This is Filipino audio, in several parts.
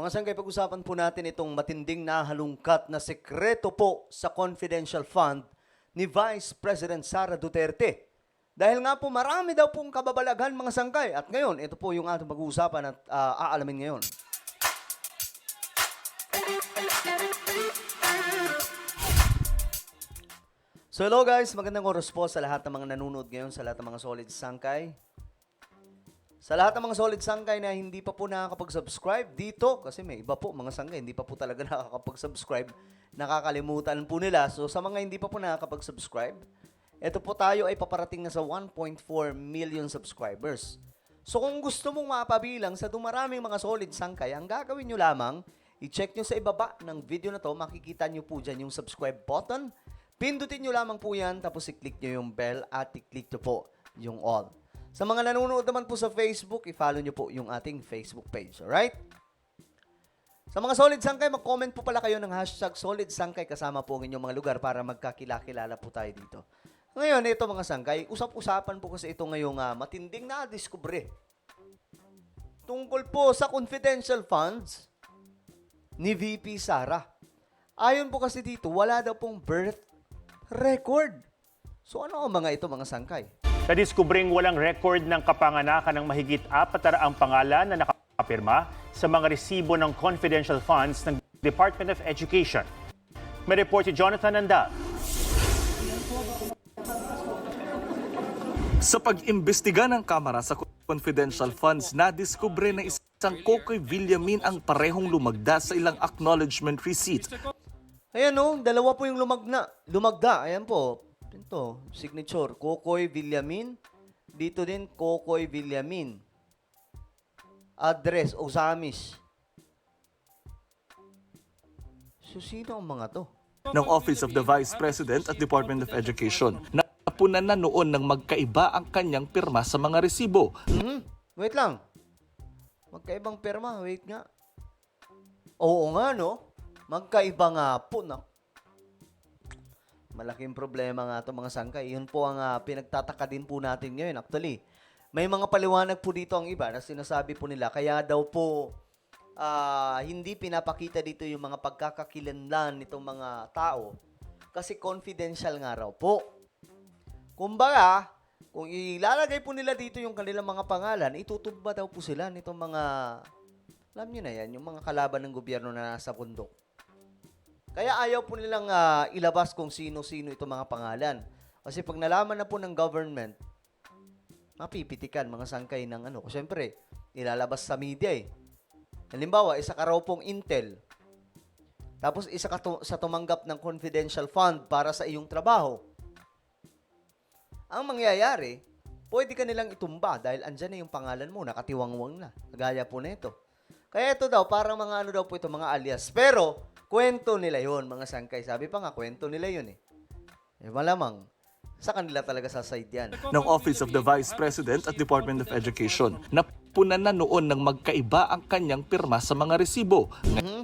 Mga sangkay, pag-usapan po natin itong matinding nahalungkat na sekreto po sa confidential fund ni Vice President Sara Duterte. Dahil nga po marami daw pong kababalaghan mga sangkay. At ngayon, ito po yung ating pag-uusapan at aalamin ngayon. So hello guys, magandang oras po sa lahat ng mga nanonood ngayon, sa lahat ng mga solid sangkay. Sa lahat ng mga solid sangkay na hindi pa po nakakapag-subscribe dito, kasi may iba po mga sangkay, hindi pa po talaga nakakapag-subscribe, nakakalimutan po nila. So sa mga hindi pa po nakakapag-subscribe, ito po tayo ay paparating na sa 1.4 million subscribers. So kung gusto mong mapabilang sa dumaraming mga solid sangkay, ang gagawin nyo lamang, i-check nyo sa ibaba ng video na to, makikita nyo po dyan yung subscribe button. Pindutin nyo lamang po yan, tapos i-click nyo yung bell at i-click nyo po yung all. Sa mga nanonood naman po sa Facebook, i-follow nyo po yung ating Facebook page. Alright? Sa mga solid sangkay, mag-comment po pala kayo ng hashtag solid sangkay kasama po ang inyong mga lugar para magkakilala po tayo dito. Ngayon, ito mga sangkay, usap-usapan po kasi ito ngayong matinding na-discover tungkol po sa confidential funds ni VP Sara. Ayon po kasi dito, wala daw pong birth record. So ano ang mga ito mga sangkay? Nadiskubring walang record ng kapanganakan ng mahigit 400 pangalan na nakapirma sa mga resibo ng confidential funds ng Department of Education. May report si Jonathan Nanda. Sa pag-imbestiga ng Kamara sa confidential funds, nadiskubre na isang Kokoy Villamin ang parehong lumagda sa ilang acknowledgement receipt. Ayan o, dalawa po yung lumagda. Ayan po. Ito, signature, Kokoy Villamin. Dito din, Kokoy Villamin. Address, Osamis. So, sino ang mga to? Ng Office of the Vice President at Department of Education. Napunan na noon ng magkaiba ang kanyang pirma sa mga resibo. Wait lang. Magkaibang perma, wait nga. Oo nga, no? Magkaiba nga po, no? Malaking problema nga ito mga sangkay. Yun po ang pinagtataka din po natin ngayon. Actually, may mga paliwanag po dito ang iba na sinasabi po nila. Kaya daw po hindi pinapakita dito yung mga pagkakakilanlan nitong mga tao. Kasi confidential nga raw po. Kumbaga, kung ilalagay po nila dito yung kanilang mga pangalan, itutumba daw po sila nitong mga, alam nyo na yan, yung mga kalaban ng gobyerno na nasa bundok. Kaya ayaw po nilang ilabas kung sino-sino itong mga pangalan. Kasi pag nalaman na po ng government, mapipitikan mga sangkay ng ano. Siyempre, ilalabas sa media eh. Halimbawa, isa ka raw pong intel. Tapos isa ka sa tumanggap ng confidential fund para sa iyong trabaho. Ang mangyayari, pwede ka nilang itumba dahil andyan na yung pangalan mo, nakatiwangwang na. Gaya po na ito. Kaya ito daw, parang mga ano daw po ito, mga alias. Pero, kwento nila yon mga sangkay. Sabi pa nga, kwento nila yun eh. Malamang, sa kanila talaga sa side yan. Ng Office of the Vice President at Department of Education, napunan na noon ng magkaiba ang kanyang pirma sa mga resibo.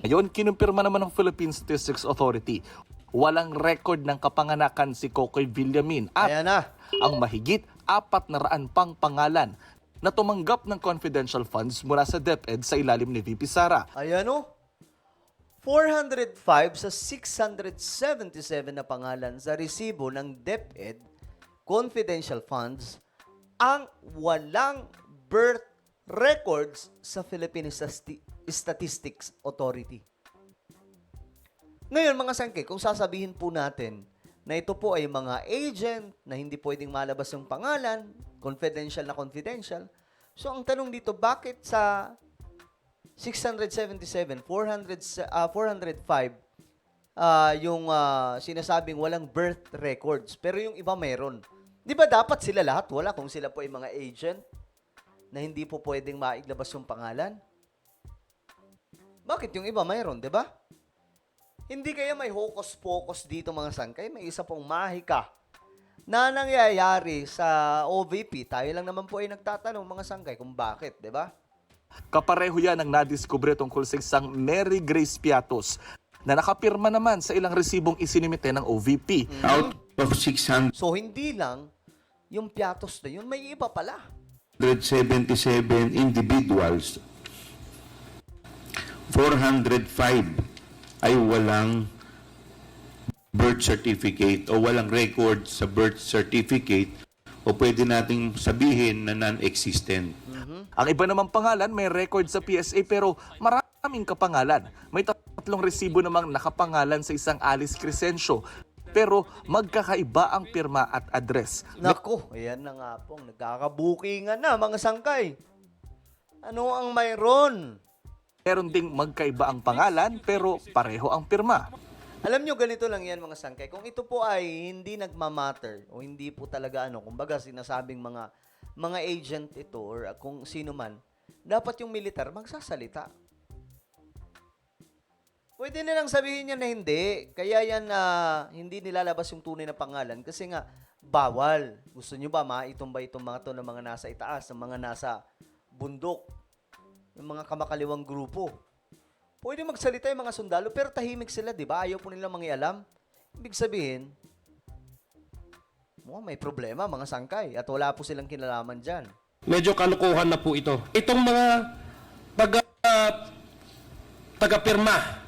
Ngayon, kinumpirma naman ng Philippine Statistics Authority. Walang record ng kapanganakan si Kokoy Villamin at Ayan na. ang mahigit 400 pang pangalan na tumanggap ng confidential funds mula sa DepEd sa ilalim ni VP Sara. Ayan o. 405 sa 677 na pangalan sa resibo ng DepEd confidential funds ang walang birth records sa Philippine Statistics Authority. Ngayon mga sangkay, kung sasabihin po natin na ito po ay mga agent na hindi pwedeng malabas yung pangalan, confidential na confidential, so ang tanong dito, bakit sa 677, 405, yung sinasabing walang birth records. Pero yung iba meron. Di ba dapat sila lahat wala kung sila po ay mga agent na hindi po pwedeng maiglabas yung pangalan? Bakit yung iba mayroon, di ba? Hindi kaya may hocus-pocus dito mga sangkay? May isa pong mahika na nangyayari sa OVP. Tayo lang naman po ay nagtatanong mga sangkay kung bakit, di ba? Kapareho yan ang nadiskubre tungkol sa isang Mary Grace Piatos na nakapirma naman sa ilang resibong isinimite ng OVP. Out of 677 So, hindi lang yung Piatos na yun, may iba pala. individuals, 405 ay walang birth certificate o walang record sa birth certificate o pwede nating sabihin na non-existent. Ang iba namang pangalan may record sa PSA pero maraming kapangalan. May tatlong resibo namang nakapangalan sa isang Alice Crescencio pero magkakaiba ang pirma at address. Nako, ayan na nga pong nagkakabukingan na mga sangkay. Ano ang mayroon? Meron ding magkaiba ang pangalan pero pareho ang pirma. Alam nyo, ganito lang yan mga sangkay. Kung ito po ay hindi nagmamatter o hindi po talaga kumbaga sinasabing mga agent ito or kung sino man, dapat yung militar magsasalita. Pwede nilang sabihin niya na hindi. Kaya yan hindi nilalabas yung tunay na pangalan kasi nga bawal. Gusto nyo ba maitumba itong mga to ng mga nasa itaas, ng mga nasa bundok, yung mga kamakaliwang grupo? Pwede magsalita yung mga sundalo, pero tahimik sila, di ba? Ayaw po nilang mangialam. Ibig sabihin, may problema, mga sangkay, at wala po silang kinalaman dyan. Medyo kalokohan na po ito. Itong mga taga-pirma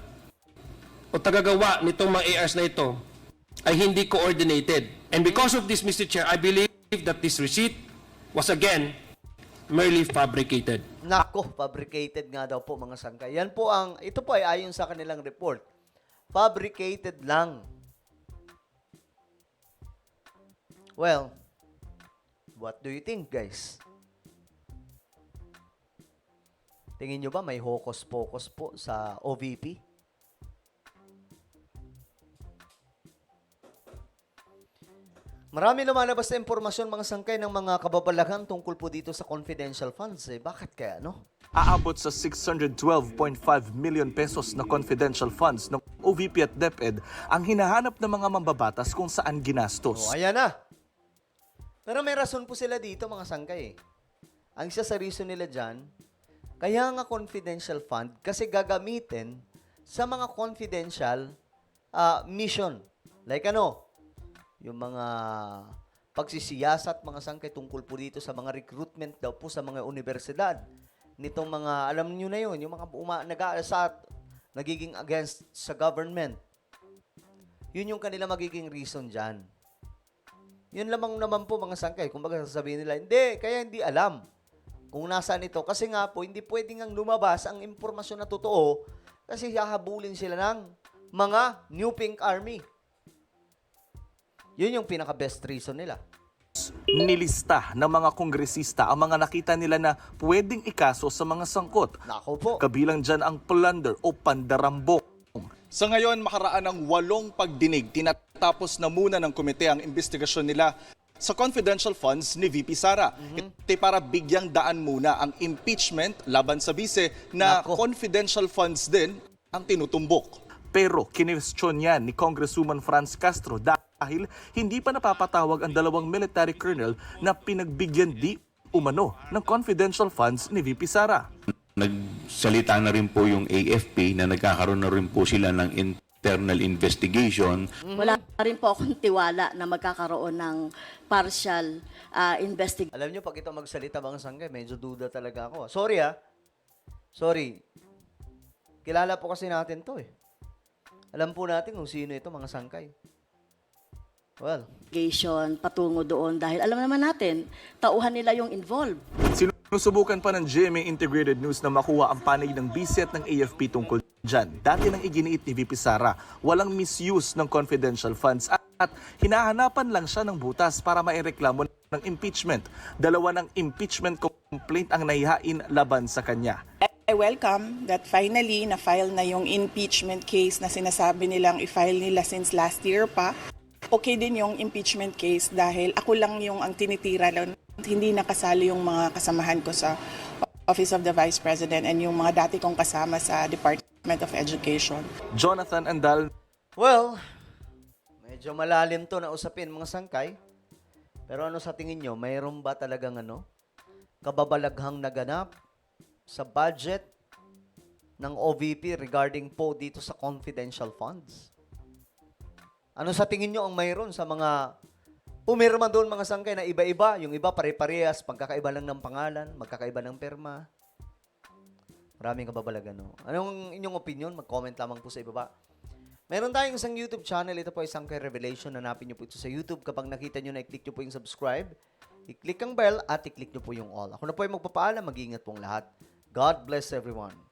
o tagagawa nitong mga ARs na ito ay hindi coordinated. And because of this, Mr. Chair, I believe that this receipt was again merely fabricated. Nako, fabricated nga daw po mga sangkay. Yan po ito po ay ayon sa kanilang report. Fabricated lang. Well, what do you think, guys? Tingin nyo ba may hocus-pocus po sa OVP? Marami lumalabas na impormasyon mga sangkay ng mga kababalagan tungkol po dito sa confidential funds. Bakit kaya, no? Aabot sa 612.5 million pesos na confidential funds ng OVP at DepEd ang hinahanap ng mga mambabatas kung saan ginastos. Ayan na. Pero may rason po sila dito mga sangkay. Ang isa sa reason nila dyan, kaya nga confidential fund kasi gagamitin sa mga confidential mission. Like yung mga pagsisiyasat mga sangkay tungkol po dito sa mga recruitment daw po sa mga universidad. Nitong mga, alam nyo na yun, yung mga nag-aasat, nagiging against sa government. Yun yung kanila magiging reason dyan. Yun lamang naman po mga sangkay. Kung baga sasabihin nila, hindi, kaya hindi alam kung nasaan ito. Kasi nga po, hindi pwedeng ang lumabas ang impormasyon na totoo kasi hahabulin sila ng mga New Pink Army. Yun yung pinaka-best reason nila. Nilista ng mga kongresista ang mga nakita nila na pwedeng ikaso sa mga sangkot. Nako po. Kabilang dyan ang plunder o pandarambong. Sa ngayon, makaraan ng 8 pagdinig, tinatapos na muna ng komite ang investigasyon nila sa confidential funds ni VP Sara. Ito para bigyang daan muna ang impeachment laban sa bise na Nako. confidential funds din ang tinutumbok. Pero kinwestiyon yan ni Congresswoman Franz Castro dahil hindi pa napapatawag ang dalawang military colonel na pinagbigyan di umano ng confidential funds ni VP Sara. Nagsalita na rin po yung AFP na nagkakaroon na rin po sila ng internal investigation. Wala rin po akong tiwala na magkakaroon ng partial investigation. Alam nyo, pag ito magsalita mga sangkay, medyo duda talaga ako. Sorry. Sorry. Kilala po kasi natin to Alam po natin kung sino ito mga sangkay. Well, Patungo doon dahil alam naman natin, tauhan nila yung involved. Sinusubukan pa ng GMA Integrated News na makuha ang panig ng BSET ng AFP tungkol dyan. Dati nang iginiit ni VP Sara, walang misuse ng confidential funds at hinahanapan lang siya ng butas para maireklamo ng impeachment. 2 ng impeachment complaint ang nahihain laban sa kanya. I welcome that finally na-file na yung impeachment case na sinasabi nilang i-file nila since last year pa. Okay din yung impeachment case dahil ako lang yung ang tinitira lang. Hindi nakasali yung mga kasamahan ko sa Office of the Vice President and yung mga dati kong kasama sa Department of Education. Jonathan Andal. well, medyo malalim to na usapin mga sangkay. Pero ano sa tingin nyo, mayroon ba talagang kababalaghang naganap sa budget ng OVP regarding po dito sa confidential funds? Ano sa tingin nyo ang mayroon sa mga pumirma doon mga sangkay na iba-iba? Yung iba pare-parehas, pagkakaiba lang ng pangalan, magkakaiba ng perma. Maraming kababalagan, no? Anong inyong opinion? Mag-comment lamang po sa ibaba. Meron tayong isang YouTube channel. Ito po ay Sangkay Revelation. Hanapin nyo po ito sa YouTube. Kapag nakita nyo na, i-click nyo po yung subscribe. I-click ang bell at i-click nyo po yung all. Ako na po ay magpapaalam. Mag-iingat pong lahat. God bless everyone.